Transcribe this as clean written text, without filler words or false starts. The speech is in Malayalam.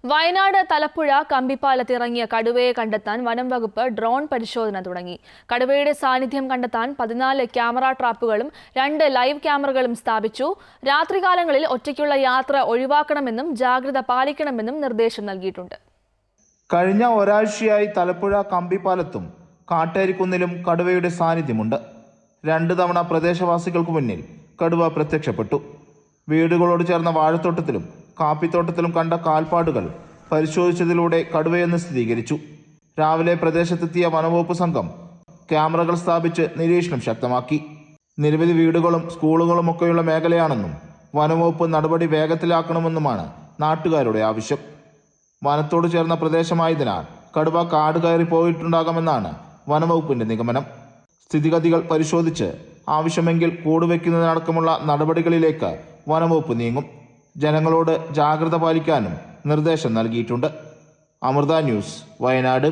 വയനാട് തലപ്പുഴ കമ്പിപ്പാലത്തിറങ്ങിയ കടുവയെ കണ്ടെത്താൻ വനം വകുപ്പ് ഡ്രോൺ പരിശോധന തുടങ്ങി. കടുവയുടെ സാന്നിധ്യം കണ്ടെത്താൻ 14 ക്യാമറ ട്രാപ്പുകളും 2 ലൈവ് ക്യാമറകളും സ്ഥാപിച്ചു. രാത്രികാലങ്ങളിൽ ഒറ്റയ്ക്കുള്ള യാത്ര ഒഴിവാക്കണമെന്നും ജാഗ്രത പാലിക്കണമെന്നും നിർദ്ദേശം നൽകിയിട്ടുണ്ട്. കഴിഞ്ഞ ഒരാഴ്ചയായി തലപ്പുഴ കമ്പിപ്പാലത്തും കാട്ടേരിക്കുന്നിലും കടുവയുടെ സാന്നിധ്യമുണ്ട്. 2 തവണ പ്രദേശവാസികൾക്ക് മുന്നിൽ കടുവ പ്രത്യക്ഷപ്പെട്ടു. വീടുകളോട് ചേർന്ന വാഴത്തോട്ടത്തിലും കാപ്പിത്തോട്ടത്തിലും കണ്ട കാൽപ്പാടുകൾ പരിശോധിച്ചതിലൂടെ കടുവയെന്ന് സ്ഥിരീകരിച്ചു. രാവിലെ പ്രദേശത്തെത്തിയ വനംവകുപ്പ് സംഘം ക്യാമറകൾ സ്ഥാപിച്ച് നിരീക്ഷണം ശക്തമാക്കി. നിരവധി വീടുകളും സ്കൂളുകളും ഒക്കെയുള്ള മേഖലയാണെന്നും വനംവകുപ്പ് നടപടി വേഗത്തിലാക്കണമെന്നുമാണ് നാട്ടുകാരുടെ ആവശ്യം. വനത്തോട് ചേർന്ന പ്രദേശമായതിനാൽ കടുവ കാട് കയറി പോയിട്ടുണ്ടാകാമെന്നാണ് വനംവകുപ്പിന്റെ നിഗമനം. സ്ഥിതിഗതികൾ പരിശോധിച്ച് ആവശ്യമെങ്കിൽ കൂടുവെക്കുന്നതിനടക്കമുള്ള നടപടികളിലേക്ക് വനംവകുപ്പ് നീങ്ങും. ജനങ്ങളോട് ജാഗ്രത പാലിക്കാനും നിർദ്ദേശം നൽകിയിട്ടുണ്ട്. അമൃത ന്യൂസ്, വയനാട്.